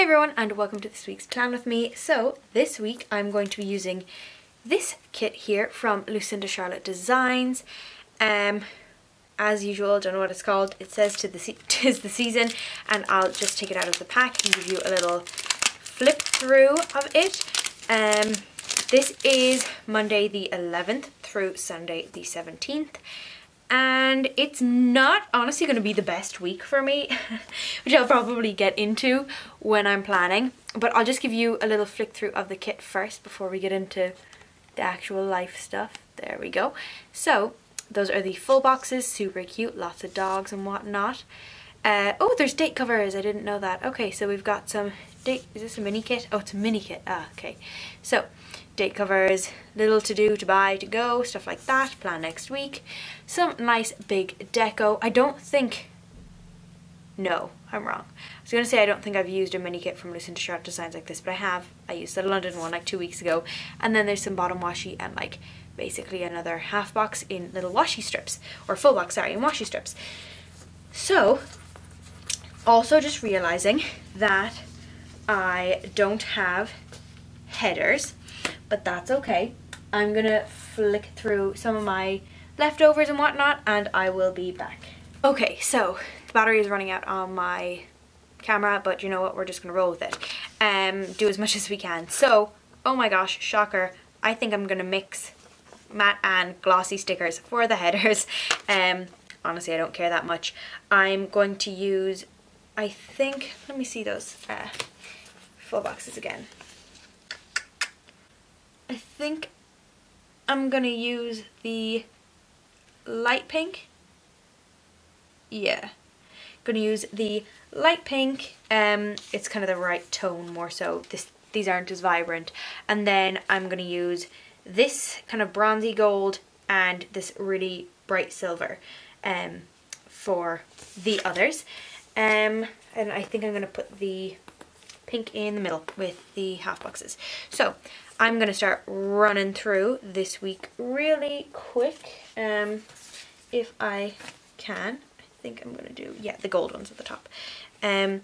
Hey everyone, and welcome to this week's plan with me. So this week I'm going to be using this kit here from Lucinda Charlotte Designs. As usual, don't know what it's called. It says tis the season, and I'll just take it out of the pack and give you a little flip through of it. This is Monday the 11th through Sunday the 17th. And it's not honestly going to be the best week for me, which I'll probably get into when I'm planning. But I'll just give you a little flick through of the kit first before we get into the actual life stuff. There we go. So those are the full boxes, super cute, lots of dogs and whatnot. Oh, there's date covers, I didn't know that. Okay, so we've got some date, is this a mini kit? Oh, it's a mini kit, okay. So, date covers, little to do, to buy, to go, stuff like that, plan next week. Some nice big deco. I don't think, no, I'm wrong. I was going to say I don't think I've used a mini kit from Lucinda Charlotte Designs like this, but I have. I used the London one like 2 weeks ago. And then there's some bottom washi and like basically another half box in little washi strips, or full box, sorry, in washi strips. So, also just realizing that I don't have headers, but that's okay. I'm gonna flick through some of my leftovers and whatnot, and I will be back. Okay, so the battery is running out on my camera, but you know what, we're just gonna roll with it. Do as much as we can. So, oh my gosh, shocker, I think I'm gonna mix matte and glossy stickers for the headers. Honestly, I don't care that much. I'm going to use, I think, let me see those full boxes again. I think I'm gonna use the light pink. Yeah, gonna use the light pink. It's kind of the right tone more so. These aren't as vibrant. And then I'm gonna use this kind of bronzy gold and this really bright silver for the others. And I think I'm gonna put the pink in the middle with the half boxes. So I'm gonna start running through this week really quick, if I can. I think I'm gonna do, yeah, the gold ones at the top, and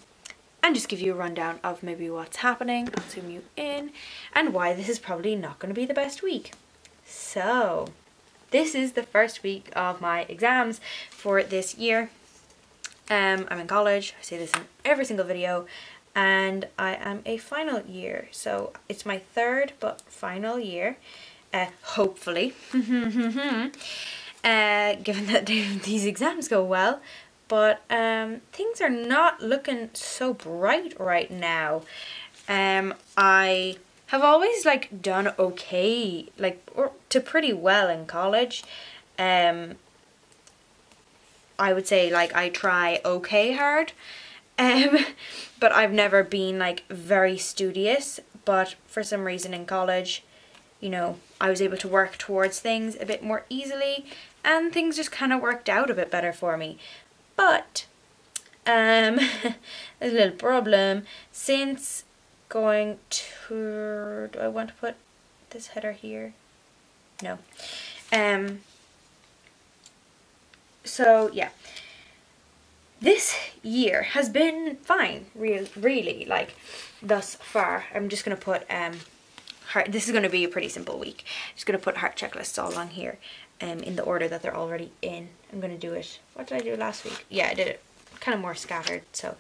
just give you a rundown of maybe what's happening. I'll zoom you in, and why this is probably not gonna be the best week. So this is the first week of my exams for this year. I'm in college, I say this in every single video, and I am a final year, so it's my third but final year, hopefully, given that these exams go well, but things are not looking so bright right now. I have always like done okay, like to pretty well in college. I would say like I try okay hard. But I've never been like very studious, but for some reason in college, you know, I was able to work towards things a bit more easily, and things just kind of worked out a bit better for me. But there's a little problem since going to, do I want to put this header here? No. So yeah, this year has been fine, really, like, thus far. I'm just going to put, heart. This is going to be a pretty simple week. Just going to put heart checklists all along here, in the order that they're already in. I'm going to do it, what did I do last week? Yeah, I did it kind of more scattered, so,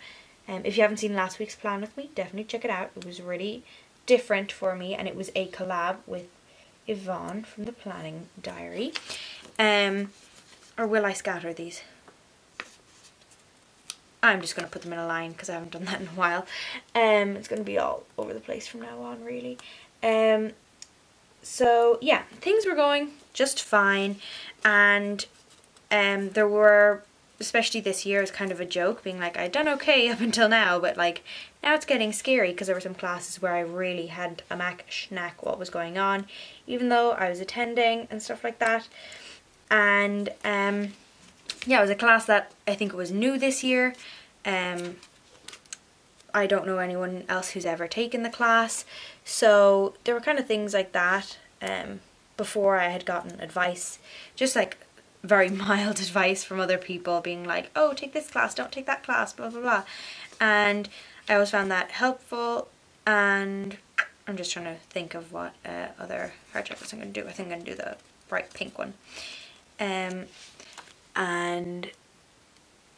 if you haven't seen last week's plan with me, definitely check it out. It was really different for me, and it was a collab with Yvonne from the Planning Diary. Or will I scatter these? I'm just going to put them in a line because I haven't done that in a while. It's going to be all over the place from now on, really. So yeah, things were going just fine, and there were, especially this year, is kind of a joke, being like, I'd done okay up until now, but like now it's getting scary because there were some classes where I really hadn't a schnack what was going on, even though I was attending and stuff like that. And yeah, it was a class that I think was new this year. I don't know anyone else who's ever taken the class, so there were kind of things like that. Before I had gotten advice, just like very mild advice from other people, being like, oh, take this class, don't take that class, blah blah blah. And I always found that helpful, and I'm just trying to think of what other heart chakras I'm going to do. I think I'm going to do the bright pink one. And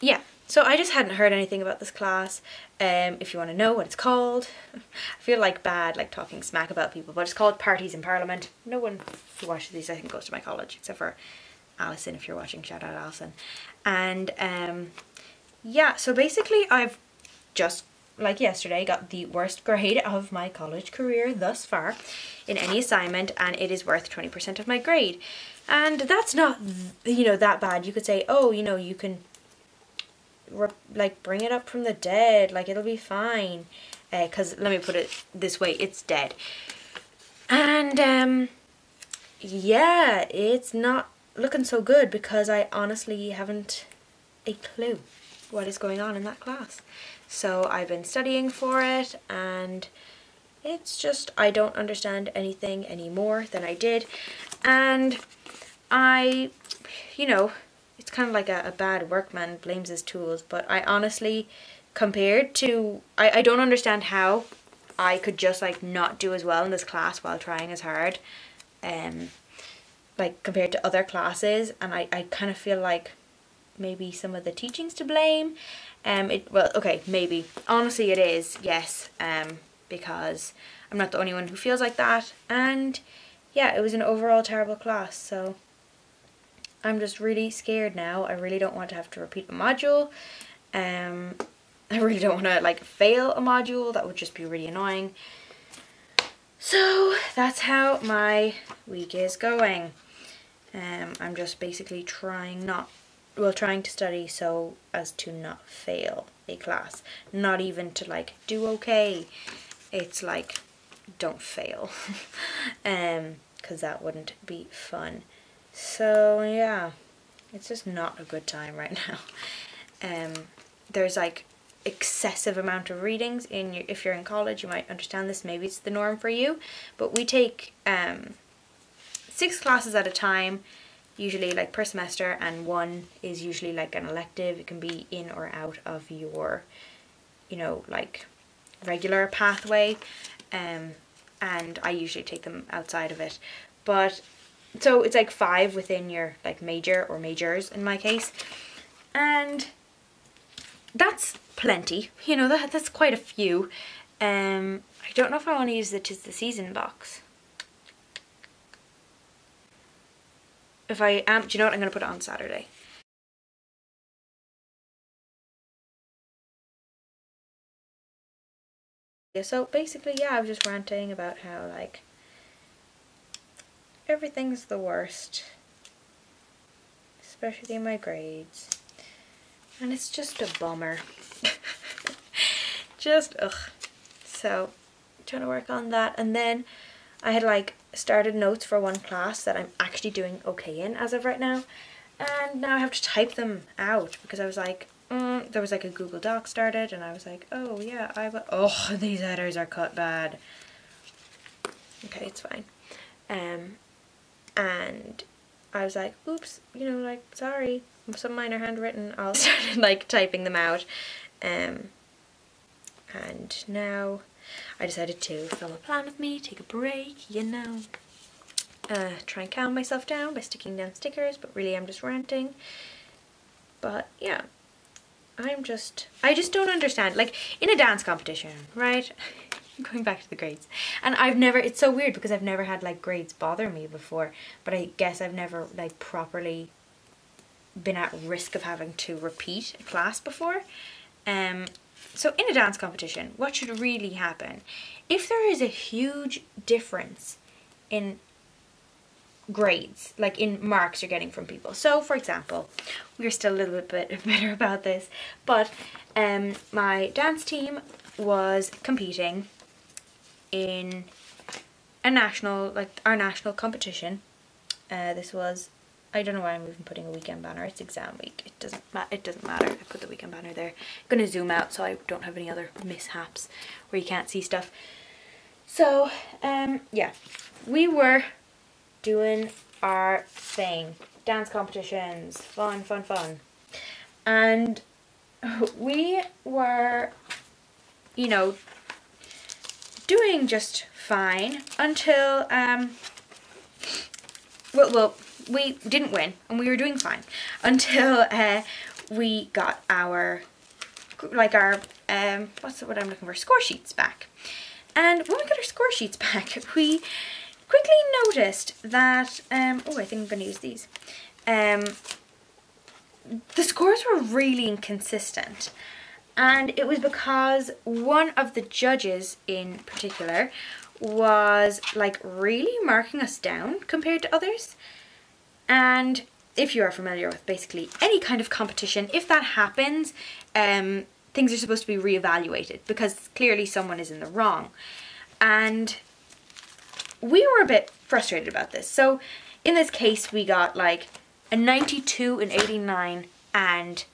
yeah, so I just hadn't heard anything about this class. If you want to know what it's called, I feel like bad, like talking smack about people, but it's called Parties in Parliament. No one who watches these, I think, goes to my college, except for Alison. If you're watching, shout out Alison. And yeah, so basically I've just, like yesterday, got the worst grade of my college career thus far in any assignment, and it is worth 20% of my grade. And that's not, you know, that bad. You could say, oh, you know, you can like bring it up from the dead, like it'll be fine, because let me put it this way, it's dead. And yeah, it's not looking so good, because I honestly haven't a clue what is going on in that class. So I've been studying for it, and it's just, I don't understand anything any more than I did. And I, you know, it's kind of like a bad workman blames his tools, but I honestly, compared to, I don't understand how I could just like not do as well in this class while trying as hard, like compared to other classes. And I kind of feel like maybe some of the teaching's to blame. Well, okay, maybe. Honestly, it is, yes, because I'm not the only one who feels like that. And yeah, it was an overall terrible class, so I'm just really scared now. I really don't want to have to repeat a module. I really don't want to like fail a module. That would just be really annoying. So that's how my week is going. I'm just basically trying to study so as to not fail a class. Not even to like do okay. It's like, don't fail. Because that wouldn't be fun. So yeah, it's just not a good time right now. There's like excessive amount of readings in your, if you're in college you might understand this, maybe it's the norm for you, but we take 6 classes at a time, usually like per semester, and one is usually like an elective. It can be in or out of your, you know, like regular pathway, and I usually take them outside of it. But so it's like 5 within your like major or majors in my case, and that's plenty, you know, that's quite a few. I don't know if I want to use the 'Tis the Season box. If I am, do you know what, I'm going to put it on Saturday. Yeah, so basically, yeah, I was just ranting about how like everything's the worst, especially my grades, and it's just a bummer. Just ugh. So I'm trying to work on that, and then I had like started notes for one class that I'm actually doing okay in as of right now, and now I have to type them out because I was like, there was like a Google Doc started, and I was like, oh yeah, oh, these headers are cut bad. Okay, it's fine. And I was like, oops, you know, like, sorry, some minor handwritten. I'll start like typing them out. And now I decided to film a plan with me, take a break, you know, try and calm myself down by sticking down stickers, but really I'm just ranting. But yeah, I just don't understand, like in a dance competition, right? Going back to the grades, and it's so weird because I've never had like grades bother me before, but I guess I've never like properly been at risk of having to repeat a class before. So in a dance competition, what should really happen? If there is a huge difference in grades, like in marks you're getting from people. So for example, we're still a little bit better about this, but my dance team was competing in a national, like our national competition. This was, I don't know why I'm even putting a weekend banner. It's exam week. It doesn't matter. I put the weekend banner there. I'm gonna zoom out so I don't have any other mishaps where you can't see stuff. So yeah, we were doing our thing, dance competitions, fun, and we were, you know, doing just fine until, well, we didn't win and we were doing fine until we got our, like our, what's the word I'm looking for, score sheets back. And when we got our score sheets back, we quickly noticed that, oh, I think I'm going to use these. The scores were really inconsistent. And it was because one of the judges in particular was like really marking us down compared to others. And if you are familiar with basically any kind of competition, if that happens, things are supposed to be reevaluated because clearly someone is in the wrong. And we were a bit frustrated about this. So in this case, we got like a 92, an 89, and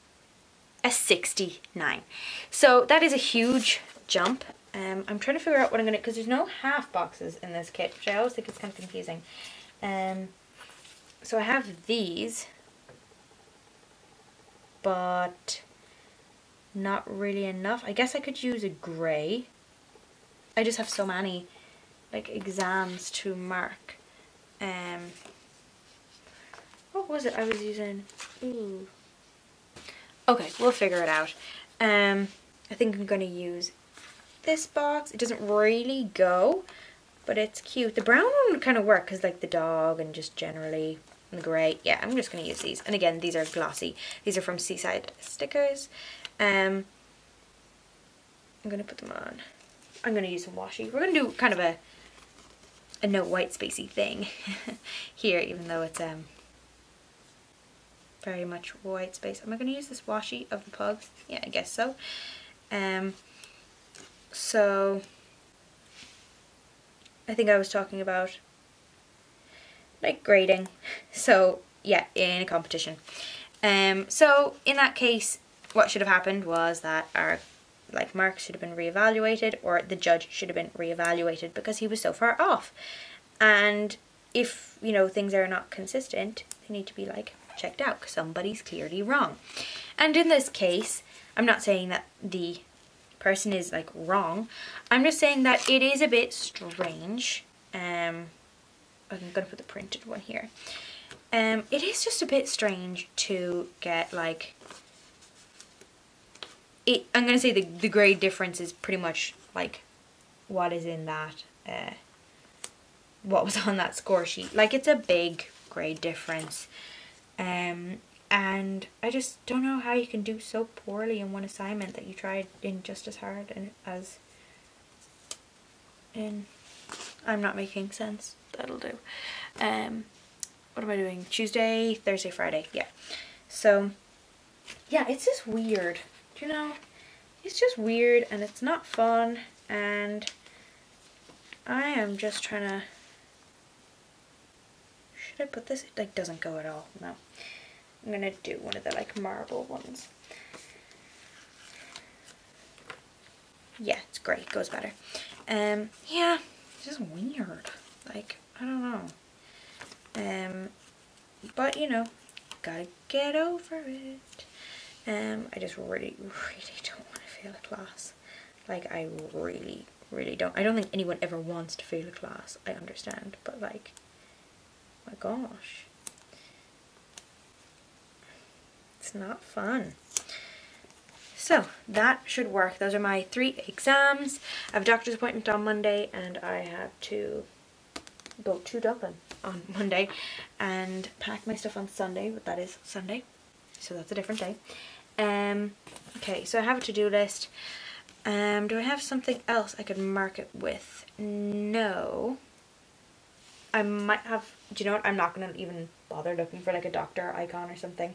a 69. So that is a huge jump. I'm trying to figure out what I'm gonna, because there's no half boxes in this kit, which I always think is kind of confusing. So I have these, but not really enough. I guess I could use a grey. I just have so many like exams to mark. What was it I was using? Ooh. Okay, we'll figure it out. I think I'm gonna use this box. It doesn't really go, but it's cute. The brown one would kind of work because like the dog and just generally the grey. Yeah, I'm just gonna use these. And again, these are glossy. These are from Seaside Stickers. I'm gonna put them on. I'm gonna use some washi. We're gonna do kind of a no white spacey thing here, even though it's very much white space. Am I gonna use this washi of the pug? Yeah, I guess so. So I think I was talking about like grading. So yeah, in a competition. So in that case, what should have happened was that our like marks should have been reevaluated, or the judge should have been reevaluated because he was so far off. And if, you know, things are not consistent, they need to be like checked out because somebody's clearly wrong. And in this case, I'm not saying that the person is like wrong. I'm just saying that it is a bit strange. I'm gonna put the printed one here. It is just a bit strange to get like it. I'm gonna say the grade difference is pretty much like what is in that what was on that score sheet. Like it's a big grade difference. And I just don't know how you can do so poorly in one assignment that you tried in just as hard and as in. I'm not making sense. That'll do. What am I doing? Tuesday, Thursday, Friday. Yeah. So yeah, it's just weird. Do you know? It's just weird and it's not fun, and I am just trying to. Should I put this? It like doesn't go at all. No. I'm gonna do one of the like marble ones. Yeah, it's great. It goes better. Yeah, it's just weird. Like, I don't know. But you know, gotta get over it. I just really don't want to fail a class. Like, I really don't. I don't think anyone ever wants to fail a class. I understand, but like, my gosh. It's not fun. So that should work. Those are my 3 exams. I have a doctor's appointment on Monday and I have to go to Dublin on Monday and pack my stuff on Sunday, but that is Sunday, so that's a different day. Okay, so I have a to-do list. Do I have something else I could mark it with? No. I might have, do you know what, I'm not going to even bother looking for like a doctor icon or something.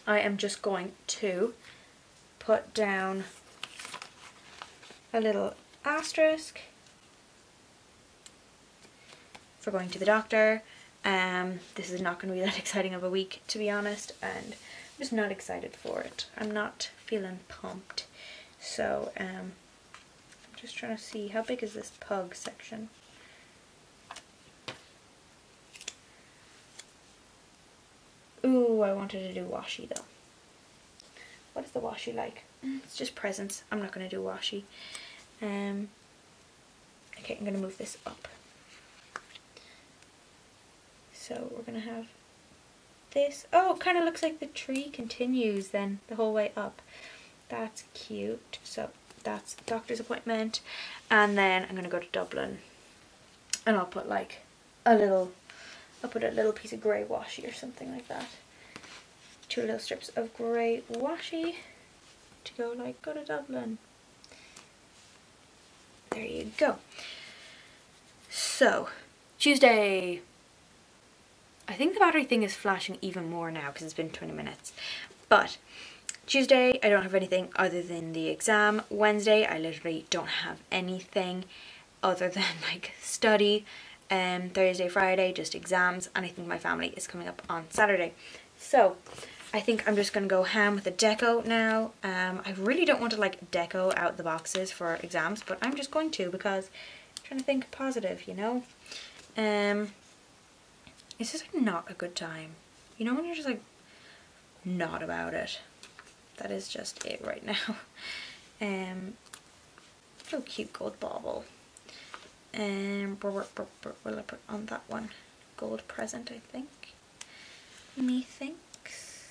I am just going to put down a little asterisk for going to the doctor. This is not going to be that exciting of a week, to be honest, and I'm just not excited for it. I'm not feeling pumped. So I'm just trying to see, how big is this pug section? Ooh, I wanted to do washi though. What is the washi like? It's just presents. I'm not going to do washi. Okay, I'm going to move this up. So we're going to have this. Oh, it kind of looks like the tree continues then the whole way up. That's cute. So that's doctor's appointment. And then I'm going to go to Dublin. And I'll put like I'll put a little piece of grey washi or something like that. 2 little strips of grey washi to go like, go to Dublin. There you go. So, Tuesday. I think the battery thing is flashing even more now because it's been 20 minutes. But Tuesday, I don't have anything other than the exam. Wednesday, I literally don't have anything other than like study. Thursday, Friday, just exams. And I think my family is coming up on Saturday. So, I think I'm just going to go ham with the deco now. I really don't want to like deco out the boxes for exams, but I'm just going to because I'm trying to think positive, you know. It's just like not a good time. You know when you're just like not about it. That is just it right now. Oh, cute gold bauble. What will I put on that one? Gold present, I think. Methinks.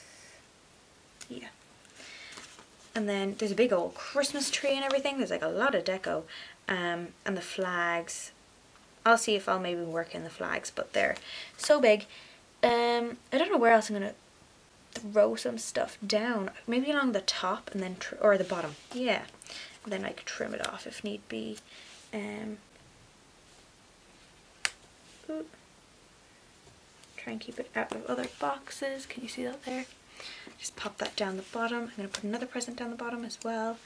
Yeah. And then there's a big old Christmas tree and everything. There's like a lot of deco. And the flags. I'll see if I'll maybe work in the flags, but they're so big. I don't know where else I'm gonna throw some stuff down. Maybe along the top and then or the bottom. Yeah. And then I could trim it off if need be. Try and keep it out of other boxes. Can you see that there? Just pop that down the bottom. I'm going to put another present down the bottom as well,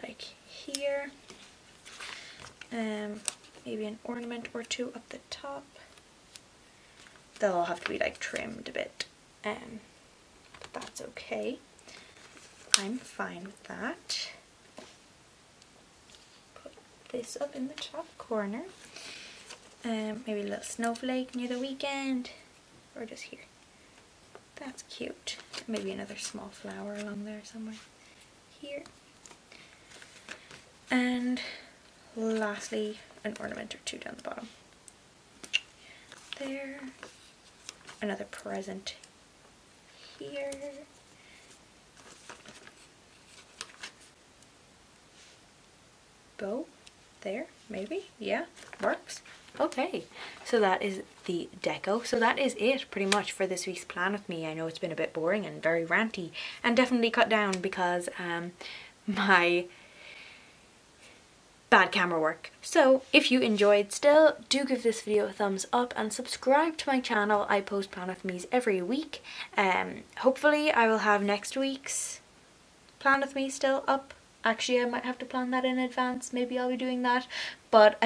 like here. Maybe an ornament or 2 up the top. They'll all have to be like trimmed a bit, but that's okay. I'm fine with that. Put this up in the top corner. Maybe a little snowflake near the weekend, or just here. That's cute. Maybe another small flower along there somewhere. Here. And lastly, an ornament or 2 down the bottom. There. Another present here. Bow. There, maybe. Yeah, works. Okay, so that is the deco. So that is it pretty much for this week's plan with me. I know it's been a bit boring and very ranty and definitely cut down because my bad camera work. So if you enjoyed still, do give this video a thumbs up and subscribe to my channel. I post plan with me's every week. Hopefully I will have next week's plan with me still up. Actually, I might have to plan that in advance. Maybe I'll be doing that. But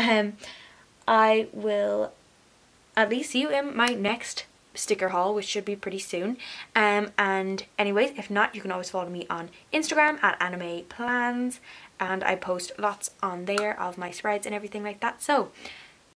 I will at least see you in my next sticker haul, which should be pretty soon. And anyways, if not, you can always follow me on Instagram at Anime Plans. And I post lots on there of my spreads and everything like that. So